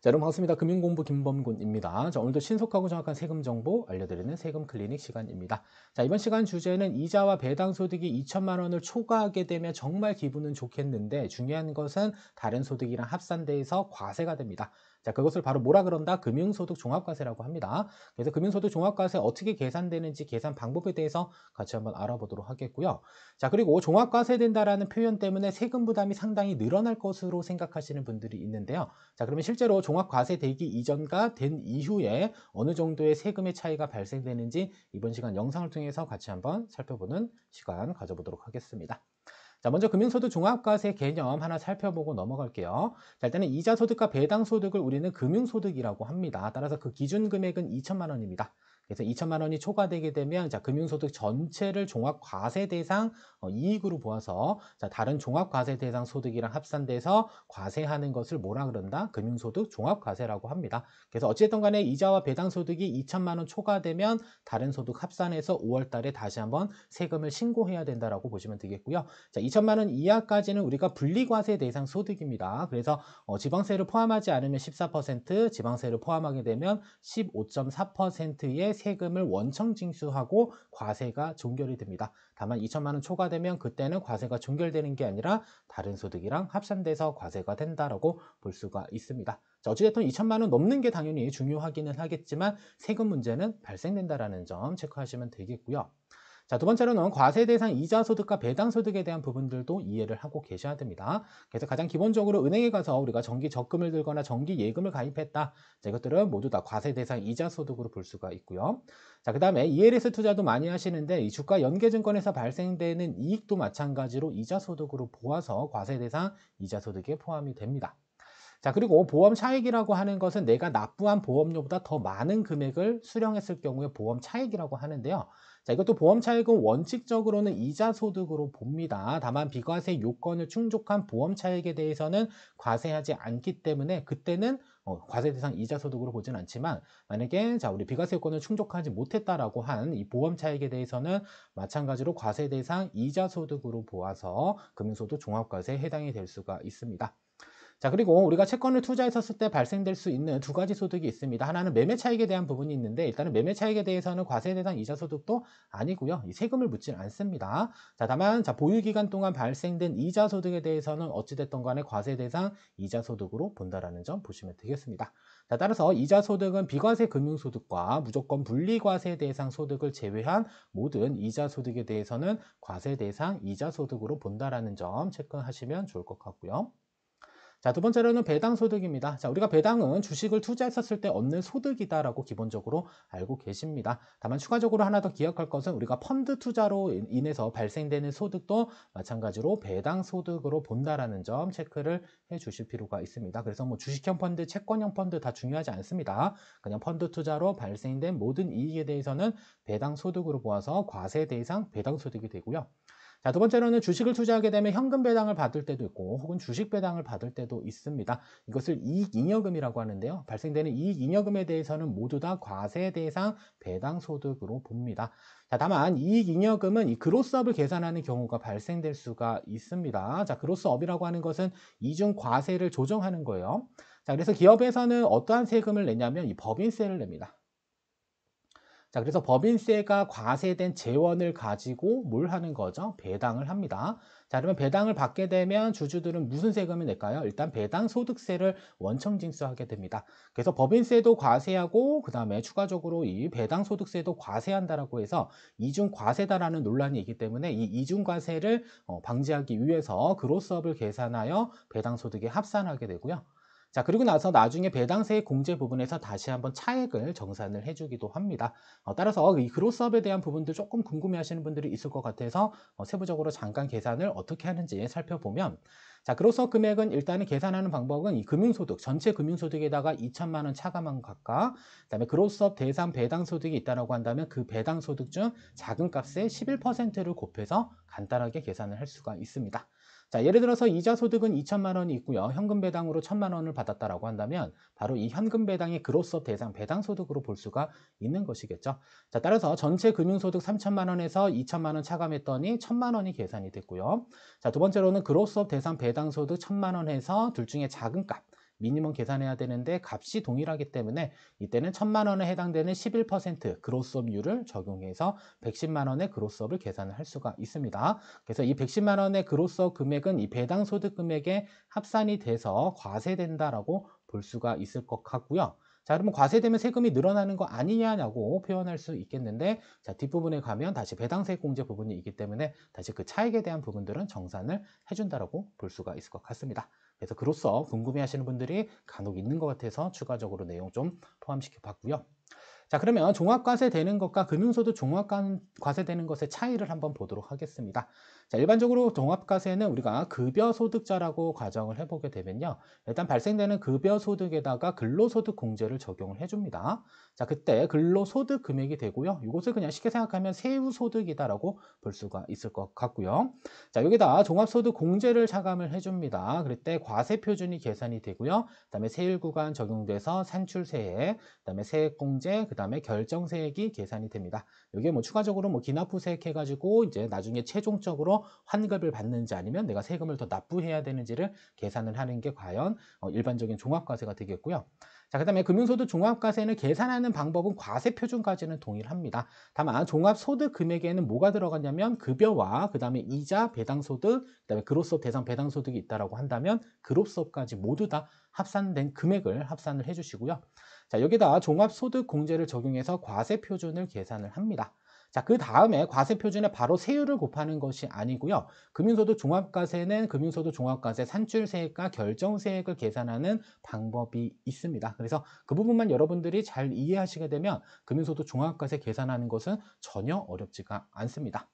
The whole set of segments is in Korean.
자, 여러분 반갑습니다. 금융공부 김범곤입니다. 자, 오늘도 신속하고 정확한 세금 정보 알려드리는 세금 클리닉 시간입니다. 자, 이번 시간 주제는 이자와 배당 소득이 2천만 원을 초과하게 되면 정말 기분은 좋겠는데 중요한 것은 다른 소득이랑 합산돼서 과세가 됩니다. 자, 그것을 바로 뭐라 그런다? 금융소득 종합과세라고 합니다. 그래서 금융소득 종합과세 어떻게 계산되는지 계산 방법에 대해서 같이 한번 알아보도록 하겠고요. 자, 그리고 종합과세된다라는 표현 때문에 세금 부담이 상당히 늘어날 것으로 생각하시는 분들이 있는데요. 자, 그러면 실제로 종합과세되기 이전과 된 이후에 어느 정도의 세금의 차이가 발생되는지 이번 시간 영상을 통해서 같이 한번 살펴보는 시간 가져보도록 하겠습니다. 자, 먼저 금융소득 종합과세 개념 하나 살펴보고 넘어갈게요. 자, 일단은 이자소득과 배당소득을 우리는 금융소득이라고 합니다. 따라서 그 기준 금액은 2천만 원입니다. 그래서 2천만 원이 초과되게 되면 자, 금융소득 전체를 종합과세 대상 이익으로 보아서 자, 다른 종합과세 대상 소득이랑 합산돼서 과세하는 것을 뭐라 그런다? 금융소득 종합과세라고 합니다. 그래서 어찌됐든 간에 이자와 배당소득이 2천만 원 초과되면 다른 소득 합산해서 5월 달에 다시 한번 세금을 신고해야 된다라고 보시면 되겠고요. 자, 2천만 원 이하까지는 우리가 분리과세 대상 소득입니다. 그래서 지방세를 포함하지 않으면 14%, 지방세를 포함하게 되면 15.4%의 세금을 원청 징수하고 과세가 종결이 됩니다. 다만 2천만 원 초과되면 그때는 과세가 종결되는 게 아니라 다른 소득이랑 합산돼서 과세가 된다라고 볼 수가 있습니다. 자, 어찌됐든 2천만 원 넘는 게 당연히 중요하기는 하겠지만 세금 문제는 발생된다라는 점 체크하시면 되겠고요. 자, 두 번째로는 과세 대상 이자 소득과 배당 소득에 대한 부분들도 이해를 하고 계셔야 됩니다. 그래서 가장 기본적으로 은행에 가서 우리가 정기 적금을 들거나 정기 예금을 가입했다. 자, 이것들은 모두 다 과세 대상 이자 소득으로 볼 수가 있고요. 자, 그다음에 ELS 투자도 많이 하시는데 이 주가 연계증권에서 발생되는 이익도 마찬가지로 이자 소득으로 보아서 과세 대상 이자 소득에 포함이 됩니다. 자, 그리고 보험 차익이라고 하는 것은 내가 납부한 보험료보다 더 많은 금액을 수령했을 경우에 보험 차익이라고 하는데요. 자, 이것도 보험 차익은 원칙적으로는 이자 소득으로 봅니다. 다만 비과세 요건을 충족한 보험 차익에 대해서는 과세하지 않기 때문에 그때는 과세 대상 이자 소득으로 보진 않지만 만약에 자, 우리 비과세 요건을 충족하지 못했다라고 한 이 보험 차익에 대해서는 마찬가지로 과세 대상 이자 소득으로 보아서 금융소득 종합과세에 해당이 될 수가 있습니다. 자, 그리고 우리가 채권을 투자했었을 때 발생될 수 있는 두 가지 소득이 있습니다. 하나는 매매 차익에 대한 부분이 있는데 일단은 매매 차익에 대해서는 과세 대상 이자 소득도 아니고요. 이 세금을 묻지 않습니다. 자, 다만 자, 보유 기간 동안 발생된 이자 소득에 대해서는 어찌 됐든 간에 과세 대상 이자 소득으로 본다라는 점 보시면 되겠습니다. 자, 따라서 이자 소득은 비과세 금융 소득과 무조건 분리과세 대상 소득을 제외한 모든 이자 소득에 대해서는 과세 대상 이자 소득으로 본다라는 점 체크하시면 좋을 것 같고요. 자, 두 번째로는 배당 소득입니다. 자, 우리가 배당은 주식을 투자했었을 때 얻는 소득이다라고 기본적으로 알고 계십니다. 다만 추가적으로 하나 더 기억할 것은 우리가 펀드 투자로 인해서 발생되는 소득도 마찬가지로 배당 소득으로 본다라는 점 체크를 해 주실 필요가 있습니다. 그래서 뭐 주식형 펀드, 채권형 펀드 다 중요하지 않습니다. 그냥 펀드 투자로 발생된 모든 이익에 대해서는 배당 소득으로 보아서 과세 대상 배당 소득이 되고요. 자, 두 번째로는 주식을 투자하게 되면 현금 배당을 받을 때도 있고 혹은 주식 배당을 받을 때도 있습니다. 이것을 이익잉여금이라고 하는데요. 발생되는 이익잉여금에 대해서는 모두 다 과세 대상 배당 소득으로 봅니다. 자, 다만 이익잉여금은 이 그로스업을 계산하는 경우가 발생될 수가 있습니다. 자, 그로스업이라고 하는 것은 이중 과세를 조정하는 거예요. 자, 그래서 기업에서는 어떠한 세금을 내냐면 이 법인세를 냅니다. 자, 그래서 법인세가 과세된 재원을 가지고 뭘 하는 거죠? 배당을 합니다. 자, 그러면 배당을 받게 되면 주주들은 무슨 세금을 낼까요? 일단 배당 소득세를 원청 징수하게 됩니다. 그래서 법인세도 과세하고 그다음에 추가적으로 이 배당 소득세도 과세한다라고 해서 이중 과세다라는 논란이 있기 때문에 이 이중 과세를 방지하기 위해서 그로스업을 계산하여 배당 소득에 합산하게 되고요. 자, 그리고 나서 나중에 배당세 공제 부분에서 다시 한번 차액을 정산을 해주기도 합니다. 따라서 이 그로스업에 대한 부분들 조금 궁금해하시는 분들이 있을 것 같아서 세부적으로 잠깐 계산을 어떻게 하는지 살펴보면 자, 그로스업 금액은 일단은 계산하는 방법은 이 금융소득, 전체 금융소득에다가 2천만 원 차감한 각각 그다음에 그로스업 대상 배당소득이 있다라고 한다면 그 배당소득 중 작은 값의 11%를 곱해서 간단하게 계산을 할 수가 있습니다. 자, 예를 들어서 이자 소득은 2천만 원이 있고요. 현금 배당으로 1천만 원을 받았다라고 한다면 바로 이 현금 배당이 그로스업 대상 배당 소득으로 볼 수가 있는 것이겠죠. 자, 따라서 전체 금융소득 3천만 원에서 2천만 원 차감했더니 1천만 원이 계산이 됐고요. 자, 두 번째로는 그로스업 대상 배당 소득 1천만 원 해서 둘 중에 작은 값 미니멈 계산해야 되는데 값이 동일하기 때문에 이때는 1,000만 원에 해당되는 11% 그로스업률을 적용해서 110만 원의 그로스업을 계산을 할 수가 있습니다. 그래서 이 110만 원의 그로스업 금액은 이 배당 소득 금액에 합산이 돼서 과세된다라고 볼 수가 있을 것 같고요. 자, 그러면 과세되면 세금이 늘어나는 거 아니냐고 표현할 수 있겠는데, 자, 뒷부분에 가면 다시 배당세 공제 부분이 있기 때문에 다시 그 차익에 대한 부분들은 정산을 해준다라고 볼 수가 있을 것 같습니다. 그래서 그로써 궁금해 하시는 분들이 간혹 있는 것 같아서 추가적으로 내용 좀 포함시켜 봤고요. 자, 그러면 종합과세 되는 것과 금융소득 종합과세 되는 것의 차이를 한번 보도록 하겠습니다. 자, 일반적으로 종합과세는 우리가 급여소득자라고 가정을 해보게 되면요. 일단 발생되는 급여소득에다가 근로소득 공제를 적용을 해줍니다. 자, 그때 근로소득 금액이 되고요. 이것을 그냥 쉽게 생각하면 세후소득이다라고 볼 수가 있을 것 같고요. 자, 여기다 종합소득 공제를 차감을 해줍니다. 그럴 때 과세표준이 계산이 되고요. 그다음에 세율구간 적용돼서 산출세액, 그다음에 세액공제, 그다음에 결정세액이 계산이 됩니다. 이게 뭐 추가적으로 뭐 기납부세액 해가지고 이제 나중에 최종적으로 환급을 받는지 아니면 내가 세금을 더 납부해야 되는지를 계산을 하는 게 과연 일반적인 종합과세가 되겠고요. 자, 그다음에 금융소득 종합과세는 계산하는 방법은 과세표준까지는 동일합니다. 다만 종합소득 금액에는 뭐가 들어갔냐면 급여와 그다음에 이자, 배당소득, 그다음에 그로스업 대상 배당소득이 있다라고 한다면 그로스업까지 모두 다 합산된 금액을 합산을 해주시고요. 자, 여기다 종합소득 공제를 적용해서 과세표준을 계산을 합니다. 자, 그 다음에 과세표준에 바로 세율을 곱하는 것이 아니고요. 금융소득 종합과세는 금융소득 종합과세 산출세액과 결정세액을 계산하는 방법이 있습니다. 그래서 그 부분만 여러분들이 잘 이해하시게 되면 금융소득 종합과세 계산하는 것은 전혀 어렵지가 않습니다.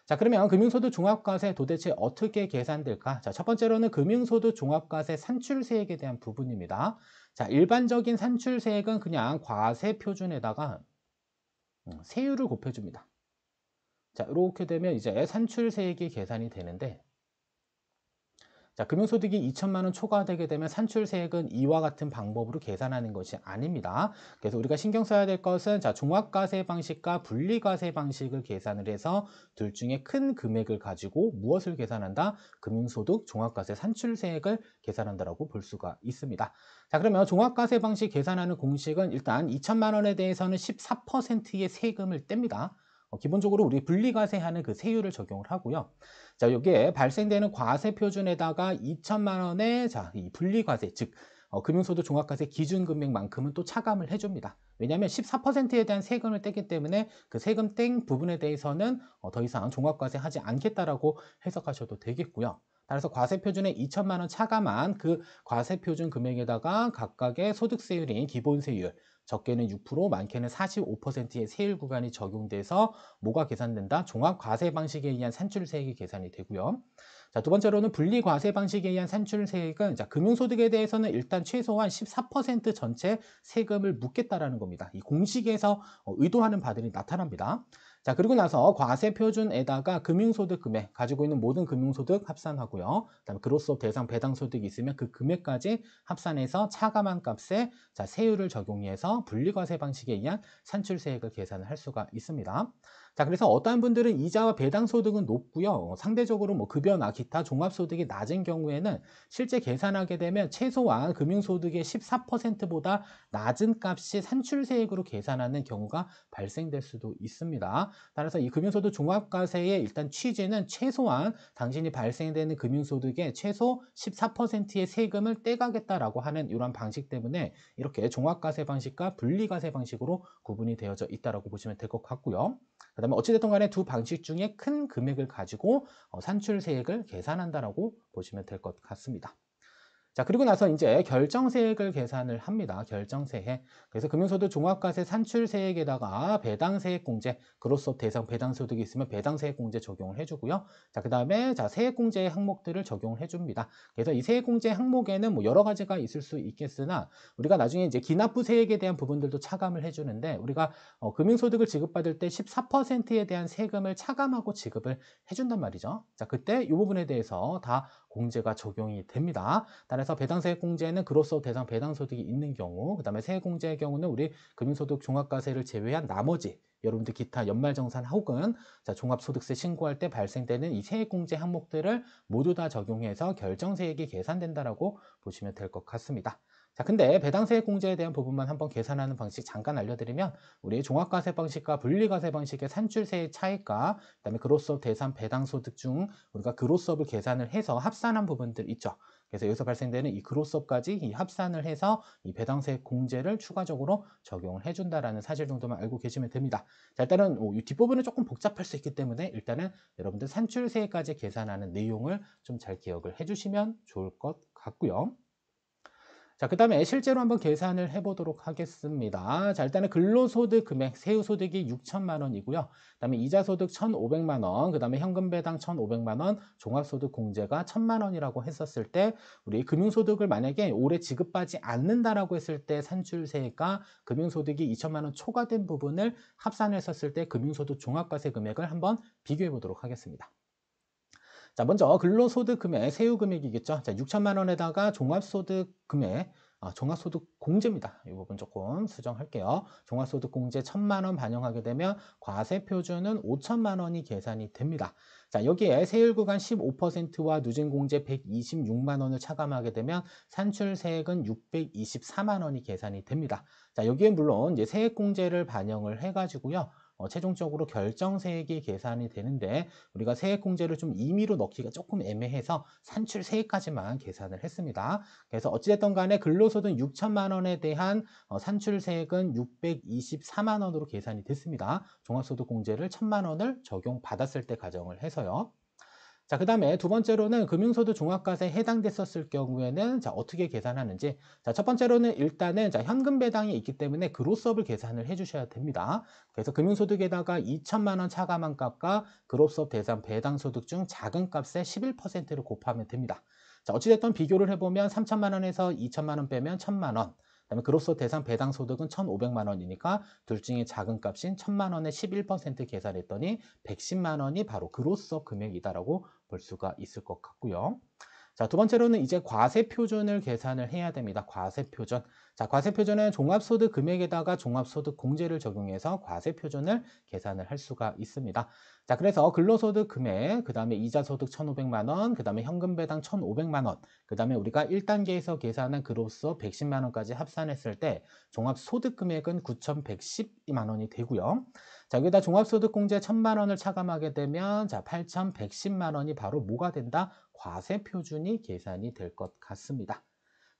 자, 그러면 금융소득 종합과세 도대체 어떻게 계산될까? 자, 첫 번째로는 금융소득 종합과세 산출세액에 대한 부분입니다. 자, 일반적인 산출세액은 그냥 과세 표준에다가 세율을 곱해줍니다. 자, 이렇게 되면 이제 산출세액이 계산이 되는데, 자, 금융소득이 2천만 원 초과되게 되면 산출세액은 이와 같은 방법으로 계산하는 것이 아닙니다. 그래서 우리가 신경 써야 될 것은 자, 종합과세 방식과 분리과세 방식을 계산을 해서 둘 중에 큰 금액을 가지고 무엇을 계산한다? 금융소득 종합과세 산출세액을 계산한다라고 볼 수가 있습니다. 자, 그러면 종합과세 방식 계산하는 공식은 일단 2천만 원에 대해서는 14%의 세금을 뗍니다. 기본적으로 우리 분리과세하는 그 세율을 적용을 하고요. 자, 여기에 발생되는 과세 표준에다가 2천만 원의 자, 이 분리과세, 즉 금융소득 종합과세 기준금액만큼은 또 차감을 해줍니다. 왜냐하면 14%에 대한 세금을 떼기 때문에 그 세금 땡 부분에 대해서는 더 이상 종합과세 하지 않겠다라고 해석하셔도 되겠고요. 따라서 과세표준에 2천만 원 차감한 그 과세표준 금액에다가 각각의 소득세율인 기본세율, 적게는 6%, 많게는 45%의 세율 구간이 적용돼서 뭐가 계산된다? 종합과세 방식에 의한 산출세액이 계산이 되고요. 자, 두 번째로는 분리과세 방식에 의한 산출세액은 자, 금융소득에 대해서는 일단 최소한 14% 전체 세금을 묻겠다라는 겁니다. 이 공식에서 의도하는 바들이 나타납니다. 자, 그리고 나서 과세표준에다가 금융소득 금액, 가지고 있는 모든 금융소득 합산하고요. 그다음에 그로스업 대상 배당소득이 있으면 그 금액까지 합산해서 차감한 값에 자, 세율을 적용해서 분리과세 방식에 의한 산출세액을 계산을 할 수가 있습니다. 자, 그래서 어떠한 분들은 이자와 배당소득은 높고요. 상대적으로 뭐 급여나 기타 종합소득이 낮은 경우에는 실제 계산하게 되면 최소한 금융소득의 14%보다 낮은 값이 산출세액으로 계산하는 경우가 발생될 수도 있습니다. 따라서 이 금융소득 종합과세의 일단 취지는 최소한 당신이 발생되는 금융소득의 최소 14%의 세금을 떼가겠다라고 하는 이러한 방식 때문에 이렇게 종합과세 방식과 분리과세 방식으로 구분이 되어져 있다고 보시면 될 것 같고요. 그다음에 어찌됐든 간에 두 방식 중에 큰 금액을 가지고 산출세액을 계산한다라고 보시면 될 것 같습니다. 자, 그리고 나서 이제 결정세액을 계산을 합니다. 결정세액. 그래서 금융소득 종합과세 산출세액에다가 배당세액공제, 그로스업 대상 배당소득이 있으면 배당세액공제 적용을 해주고요. 자, 그 다음에 자, 세액공제 항목들을 적용을 해줍니다. 그래서 이 세액공제 항목에는 뭐 여러 가지가 있을 수 있겠으나 우리가 나중에 이제 기납부세액에 대한 부분들도 차감을 해주는데 우리가 금융소득을 지급받을 때 14%에 대한 세금을 차감하고 지급을 해준단 말이죠. 자, 그때 이 부분에 대해서 다 공제가 적용이 됩니다. 따라서 배당세액 공제는 그로서 대상 배당소득이 있는 경우, 그 다음에 세액공제의 경우는 우리 금융소득 종합과세를 제외한 나머지 여러분들 기타 연말정산 혹은 종합소득세 신고할 때 발생되는 이 세액공제 항목들을 모두 다 적용해서 결정세액이 계산된다라고 보시면 될 것 같습니다. 자, 근데 배당세액 공제에 대한 부분만 한번 계산하는 방식 잠깐 알려드리면 우리 종합과세 방식과 분리과세 방식의 산출세의 차이가 그다음에 그로스업 대상 배당소득 중 우리가 그로스업을 계산을 해서 합산한 부분들 있죠. 그래서 여기서 발생되는 이 그로스업까지 이 합산을 해서 이 배당세액 공제를 추가적으로 적용을 해준다라는 사실 정도만 알고 계시면 됩니다. 자, 일단은 이 뒷부분은 조금 복잡할 수 있기 때문에 일단은 여러분들 산출세까지 계산하는 내용을 좀 잘 기억을 해주시면 좋을 것 같고요. 자, 그 다음에 실제로 한번 계산을 해보도록 하겠습니다. 자, 일단은 근로소득 금액, 세후소득이 6천만 원이고요. 그 다음에 이자소득 1,500만 원, 그 다음에 현금배당 1,500만 원, 종합소득 공제가 1,000만 원이라고 했었을 때 우리 금융소득을 만약에 올해 지급받지 않는다라고 했을 때 산출세가 금융소득이 2천만 원 초과된 부분을 합산했었을 때 금융소득 종합과세 금액을 한번 비교해 보도록 하겠습니다. 자, 먼저 근로소득 금액, 세후 금액이겠죠. 자, 6천만 원에다가 종합소득 금액, 종합소득 공제입니다. 이 부분 조금 수정할게요. 종합소득 공제 1,000만 원 반영하게 되면 과세 표준은 5천만 원이 계산이 됩니다. 자, 여기에 세율 구간 15%와 누진 공제 126만 원을 차감하게 되면 산출세액은 624만 원이 계산이 됩니다. 자, 여기에 물론 이제 세액 공제를 반영을 해가지고요. 최종적으로 결정세액이 계산이 되는데 우리가 세액공제를 좀 임의로 넣기가 조금 애매해서 산출세액까지만 계산을 했습니다. 그래서 어찌됐든 간에 근로소득 6천만 원에 대한 산출세액은 624만 원으로 계산이 됐습니다. 종합소득공제를 1,000만 원을 적용받았을 때 가정을 해서요. 자, 그 다음에 두 번째로는 금융소득 종합과세에 해당됐었을 경우에는 자, 어떻게 계산하는지. 자, 첫 번째로는 일단은 자, 현금 배당이 있기 때문에 그로스업을 계산을 해주셔야 됩니다. 그래서 금융소득에다가 2천만 원 차감한 값과 그로스업 대상 배당소득 중 작은 값의 11%를 곱하면 됩니다. 자, 어찌됐든 비교를 해보면 3천만 원에서 2천만 원 빼면 1,000만 원. 그다음에 그로서 대상 배당 소득은 1,500만 원이니까 둘 중에 작은 값인 1,000만 원의 11% 계산했더니 110만 원이 바로 그로서 금액이다라고 볼 수가 있을 것 같고요. 자, 두 번째로는 이제 과세 표준을 계산을 해야 됩니다. 과세 표준. 자, 과세 표준은 종합소득 금액에다가 종합소득 공제를 적용해서 과세 표준을 계산을 할 수가 있습니다. 자, 그래서 근로소득 금액, 그 다음에 이자소득 1,500만 원, 그 다음에 현금배당 1,500만 원, 그 다음에 우리가 1단계에서 계산한 그로서 110만 원까지 합산했을 때 종합소득 금액은 9,110만 원이 되고요. 자, 여기다 종합소득공제 1,000만 원을 차감하게 되면 자, 8,110만 원이 바로 뭐가 된다? 과세 표준이 계산이 될 것 같습니다.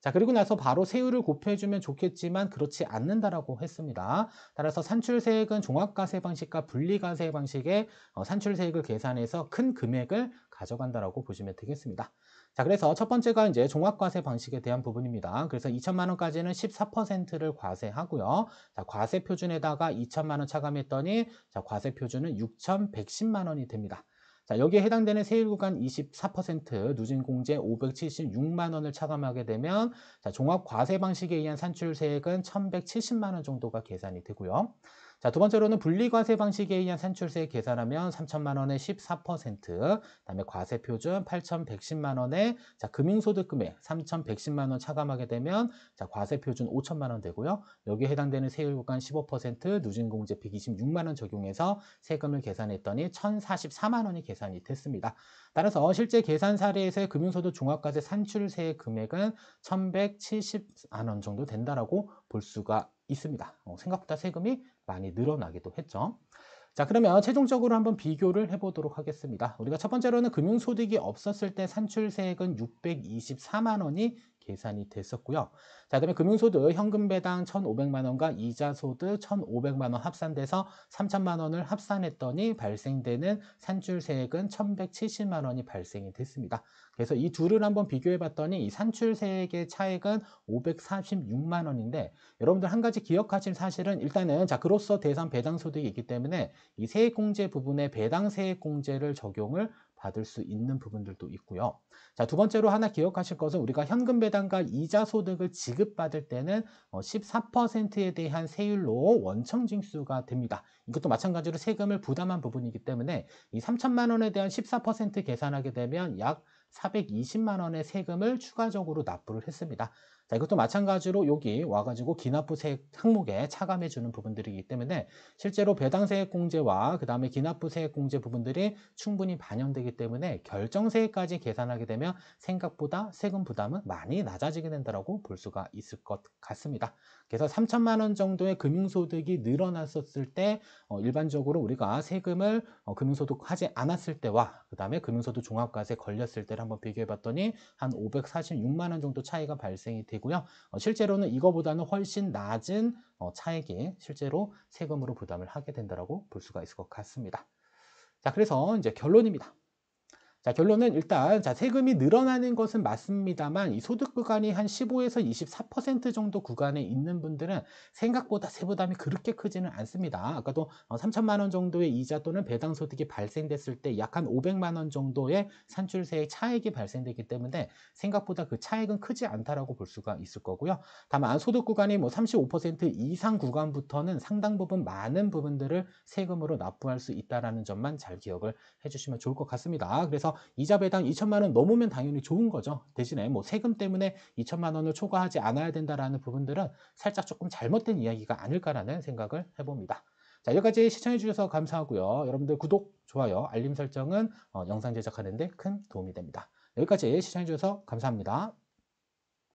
자, 그리고 나서 바로 세율을 곱해주면 좋겠지만 그렇지 않는다라고 했습니다. 따라서 산출세액은 종합과세 방식과 분리과세 방식의 산출세액을 계산해서 큰 금액을 가져간다라고 보시면 되겠습니다. 자, 그래서 첫 번째가 이제 종합과세 방식에 대한 부분입니다. 그래서 2천만 원까지는 14%를 과세하고요. 자, 과세 표준에다가 2천만 원 차감했더니 자, 과세 표준은 6,110만 원이 됩니다. 자, 여기에 해당되는 세율 구간 24%, 누진공제 576만 원을 차감하게 되면 자, 종합과세 방식에 의한 산출세액은 1,170만 원 정도가 계산이 되고요. 자, 두 번째로는 분리과세 방식에 의한 산출세액 계산하면 3천만 원의 14%, 그다음에 과세 표준 8,110만 원에 자, 금융소득 금액 3,110만 원 차감하게 되면 자, 과세 표준 5천만 원 되고요. 여기에 해당되는 세율 구간 15%, 누진공제 126만 원 적용해서 세금을 계산했더니 1,044만 원이 계산이 됐습니다. 따라서 실제 계산 사례에서의 금융소득 종합과세 산출세 금액은 1,170만 원 정도 된다라고 볼 수가 있습니다. 생각보다 세금이 많이 늘어나기도 했죠. 자, 그러면 최종적으로 한번 비교를 해보도록 하겠습니다. 우리가 첫 번째로는 금융소득이 없었을 때 산출세액은 624만 원이 계산이 됐었고요. 자, 그다음에 금융소득 현금배당 1,500만 원과 이자소득 1,500만 원 합산돼서 3천만 원을 합산했더니 발생되는 산출세액은 1,170만 원이 발생이 됐습니다. 그래서 이 둘을 한번 비교해 봤더니 이 산출세액의 차액은 546만 원인데 여러분들 한 가지 기억하실 사실은 일단은 자, 그로서 대상 배당소득이 있기 때문에 이 세액공제 부분에 배당세액공제를 적용을 받을 수 있는 부분들도 있고요. 자, 두 번째로 하나 기억하실 것은 우리가 현금배당과 이자소득을 지급받을 때는 14%에 대한 세율로 원청징수가 됩니다. 이것도 마찬가지로 세금을 부담한 부분이기 때문에 이 3천만 원에 대한 14% 계산하게 되면 약 420만 원의 세금을 추가적으로 납부를 했습니다. 자, 이것도 마찬가지로 여기 와가지고 기납부세액 항목에 차감해 주는 부분들이기 때문에 실제로 배당세액공제와 그 다음에 기납부세액공제 부분들이 충분히 반영되기 때문에 결정세액까지 계산하게 되면 생각보다 세금 부담은 많이 낮아지게 된다고 볼 수가 있을 것 같습니다. 그래서 3천만 원 정도의 금융소득이 늘어났었을 때 일반적으로 우리가 세금을 금융소득 하지 않았을 때와 그 다음에 금융소득 종합과세 걸렸을 때를 한번 비교해 봤더니 한 546만 원 정도 차이가 발생이 되고요. 실제로는 이거보다는 훨씬 낮은 차액이 실제로 세금으로 부담을 하게 된다고 볼 수가 있을 것 같습니다. 자, 그래서 이제 결론입니다. 자, 결론은 일단 세금이 늘어나는 것은 맞습니다만 이 소득 구간이 한 15에서 24% 정도 구간에 있는 분들은 생각보다 세부담이 그렇게 크지는 않습니다. 아까도 3천만 원 정도의 이자 또는 배당 소득이 발생됐을 때 약 한 500만 원 정도의 산출세의 차액이 발생되기 때문에 생각보다 그 차액은 크지 않다라고 볼 수가 있을 거고요. 다만 소득 구간이 뭐 35% 이상 구간부터는 상당 부분 많은 부분들을 세금으로 납부할 수 있다라는 점만 잘 기억을 해주시면 좋을 것 같습니다. 그래서 이자 배당 2천만 원 넘으면 당연히 좋은 거죠. 대신에 뭐 세금 때문에 2천만 원을 초과하지 않아야 된다라는 부분들은 살짝 조금 잘못된 이야기가 아닐까라는 생각을 해봅니다. 자, 여기까지 시청해 주셔서 감사하고요. 여러분들 구독, 좋아요, 알림 설정은 영상 제작하는 데 큰 도움이 됩니다. 여기까지 시청해 주셔서 감사합니다.